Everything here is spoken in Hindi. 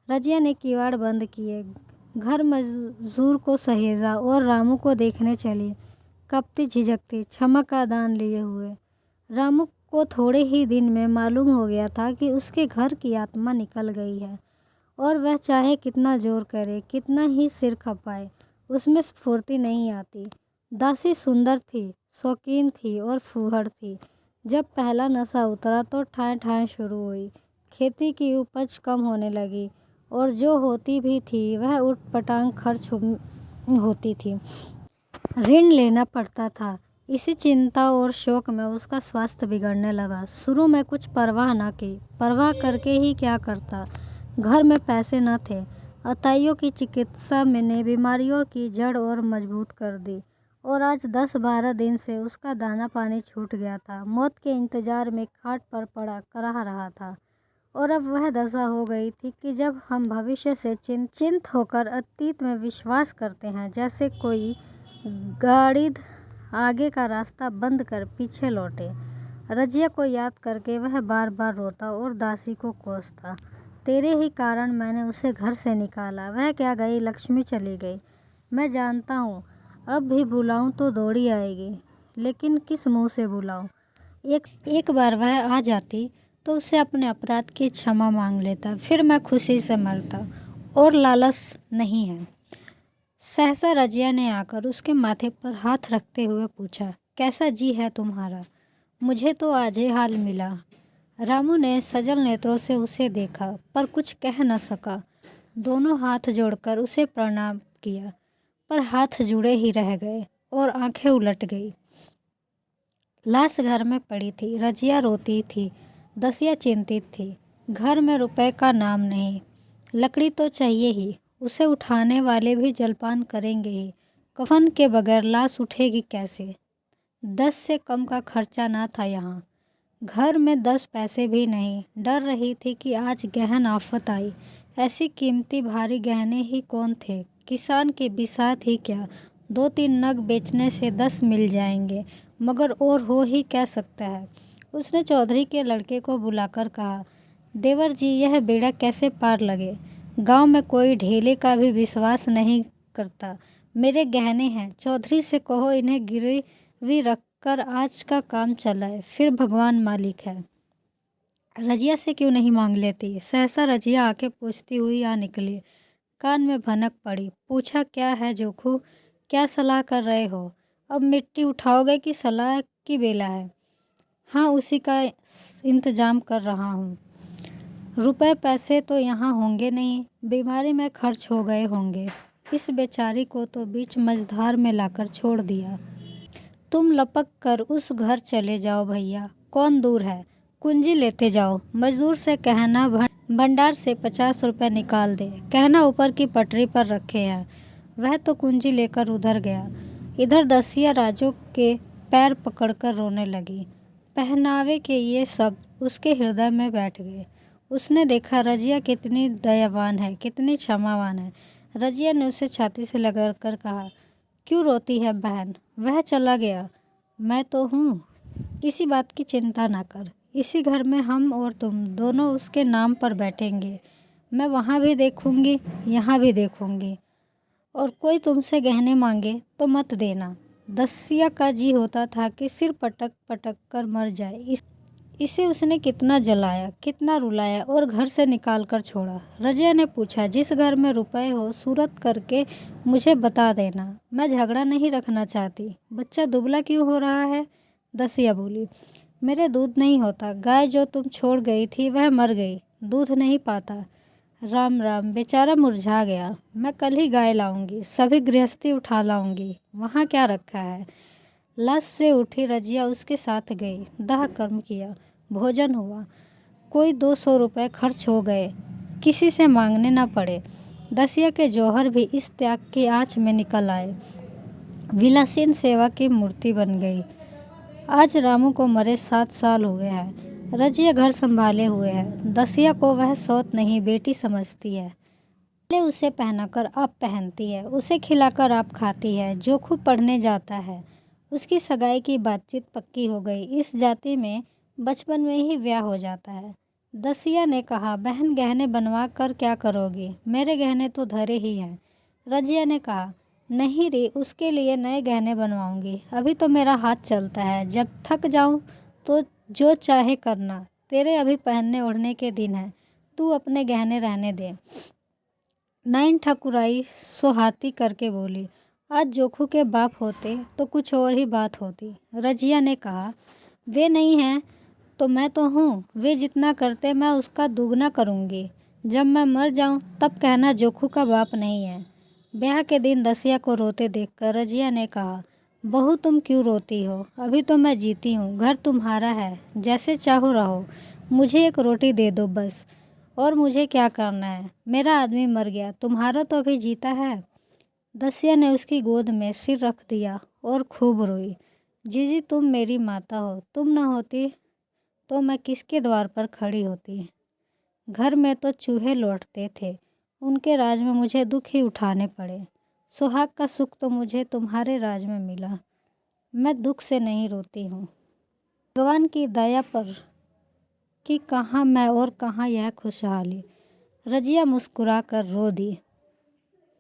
रजिया ने किवाड़ बंद किए, घर मजदूर को सहेजा और रामू को देखने चली, कपती झिझकती, क्षमा का दान लिए हुए। रामू को थोड़े ही दिन में मालूम हो गया था कि उसके घर की आत्मा निकल गई है और वह चाहे कितना जोर करे, कितना ही सिर खपाए, उसमें स्फूर्ति नहीं आती। दासी सुंदर थी, शौकीन थी और फूहड़ थी। जब पहला नशा उतरा तो ठाएं ठाएं शुरू हुई। खेती की उपज कम होने लगी और जो होती भी थी वह उटपटांग खर्च होती थी। ऋण लेना पड़ता था। इसी चिंता और शोक में उसका स्वास्थ्य बिगड़ने लगा। शुरू में कुछ परवाह न की, परवाह करके ही क्या करता। घर में पैसे न थे। अताइयों की चिकित्सा मैंने बीमारियों की जड़ और मजबूत कर दी और आज 10-12 दिन से उसका दाना पानी छूट गया था। मौत के इंतजार में खाट पर पड़ा कराह रहा था और अब वह दशा हो गई थी कि जब हम भविष्य से चिंतित होकर अतीत में विश्वास करते हैं, जैसे कोई गाड़िद आगे का रास्ता बंद कर पीछे लौटे। रजिया को याद करके वह बार बार रोता और दासी को कोसता। तेरे ही कारण मैंने उसे घर से निकाला। वह क्या गई, लक्ष्मी चली गई। मैं जानता हूँ अब भी बुलाऊं तो दौड़ी आएगी, लेकिन किस मुंह से बुलाऊं। एक बार वह आ जाती तो उसे अपने अपराध की क्षमा मांग लेता, फिर मैं खुशी से मरता। और लालच नहीं है। सहसा रजिया ने आकर उसके माथे पर हाथ रखते हुए पूछा, कैसा जी है तुम्हारा? मुझे तो आज ही हाल मिला। रामू ने सजल नेत्रों से उसे देखा पर कुछ कह न सका। दोनों हाथ जोड़कर उसे प्रणाम किया, पर हाथ जुड़े ही रह गए और आंखें उलट गई। लाश घर में पड़ी थी। रजिया रोती थी। दसिया चिंतित थी। घर में रुपए का नाम नहीं। लकड़ी तो चाहिए ही। उसे उठाने वाले भी जलपान करेंगे ही। कफन के बगैर लाश उठेगी कैसे? 10 से कम का खर्चा ना था यहाँ। घर में 10 पैसे भी नहीं। डर रही थी कि आज गहन आफत आई। ऐसी कीमती भारी गहने ही कौन थे? किसान की बिसात ही क्या। 2-3 नग बेचने से 10 मिल जाएंगे, मगर और हो ही क्या सकता है। उसने चौधरी के लड़के को बुलाकर कहा, देवर जी, यह बेड़ा कैसे पार लगे? गांव में कोई ढेले का भी विश्वास नहीं करता। मेरे गहने हैं, चौधरी से कहो इन्हें गिरवी रखकर आज का काम चलाए, फिर भगवान मालिक है। रजिया से क्यों नहीं मांग लेती? सहसा रजिया आके पूछती हुई आ निकली। कान में भनक पड़ी। पूछा, क्या है जोखू, क्या सलाह कर रहे हो? अब मिट्टी उठाओगे कि सलाह की बेला है? हाँ, उसी का इंतजाम कर रहा हूँ। रुपए पैसे तो यहाँ होंगे नहीं, बीमारी में खर्च हो गए होंगे। इस बेचारी को तो बीच मझधार में लाकर छोड़ दिया। तुम लपक कर उस घर चले जाओ भैया, कौन दूर है। कुंजी लेते जाओ। मजदूर से कहना भंडार से 50 रुपए निकाल दे। कहना ऊपर की पटरी पर रखे हैं। वह तो कुंजी लेकर उधर गया। इधर दसिया राजू के पैर पकड़कर रोने लगी। पहनावे के ये शब्द उसके हृदय में बैठ गए। उसने देखा रजिया कितनी दयावान है, कितनी क्षमावान है। रजिया ने उसे छाती से लगाकर कहा, क्यों रोती है बहन? वह चला गया, मैं तो हूँ। किसी बात की चिंता ना कर। इसी घर में हम और तुम दोनों उसके नाम पर बैठेंगे। मैं वहाँ भी देखूंगी, यहाँ भी देखूंगी। और कोई तुमसे गहने मांगे तो मत देना। दसिया का जी होता था कि सिर पटक पटक कर मर जाए। इसे उसने कितना जलाया, कितना रुलाया और घर से निकाल कर छोड़ा। रजिया ने पूछा, जिस घर में रुपए हो सूरत करके मुझे बता देना। मैं झगड़ा नहीं रखना चाहती। बच्चा दुबला क्यों हो रहा है? दसिया बोली, मेरे दूध नहीं होता। गाय जो तुम छोड़ गई थी वह मर गई, दूध नहीं पाता। राम राम, बेचारा मुरझा गया। मैं कल ही गाय लाऊंगी, सभी गृहस्थी उठा लाऊंगी। वहाँ क्या रखा है? लाश से उठी रजिया उसके साथ गई। दाह कर्म किया, भोजन हुआ। कोई 200 रुपये खर्च हो गए, किसी से मांगने न पड़े। दसिया के जौहर भी इस त्याग की आँच में निकल आए। विलासीन सेवा की मूर्ति बन गई। आज रामू को मरे 7 साल हुए हैं। रजिया घर संभाले हुए है। दसिया को वह सौत नहीं, बेटी समझती है। पहले उसे पहनाकर आप पहनती है, उसे खिलाकर आप खाती है। जोखू पढ़ने जाता है। उसकी सगाई की बातचीत पक्की हो गई। इस जाति में बचपन में ही ब्याह हो जाता है। दसिया ने कहा, बहन गहने बनवा कर क्या करोगी? मेरे गहने तो धरे ही हैं। रजिया ने कहा, नहीं रे, उसके लिए नए गहने बनवाऊंगी। अभी तो मेरा हाथ चलता है, जब थक जाऊं तो जो चाहे करना। तेरे अभी पहनने ओढ़ने के दिन हैं, तू अपने गहने रहने दे। नैन ठकुराई सोहाती करके बोली, आज जोखू के बाप होते तो कुछ और ही बात होती। रजिया ने कहा, वे नहीं हैं तो मैं तो हूँ, वे जितना करते मैं उसका दुगना करूँगी। जब मैं मर जाऊँ तब कहना जोखू का बाप नहीं है। ब्याह के दिन दसिया को रोते देखकर रजिया ने कहा, बहू तुम क्यों रोती हो? अभी तो मैं जीती हूँ, घर तुम्हारा है, जैसे चाहो रहो, मुझे एक रोटी दे दो बस। और मुझे क्या करना है? मेरा आदमी मर गया, तुम्हारा तो अभी जीता है। दसिया ने उसकी गोद में सिर रख दिया और खूब रोई। जीजी तुम मेरी माता हो, तुम न होती तो मैं किसके द्वार पर खड़ी होती? घर में तो चूहे लौटते थे, उनके राज में मुझे दुख ही उठाने पड़े। सुहाग का सुख तो मुझे तुम्हारे राज में मिला, मैं दुख से नहीं रोती हूँ। भगवान की दया पर कि कहाँ मैं और कहाँ यह खुशहाली। रजिया मुस्कुरा कर रो दी।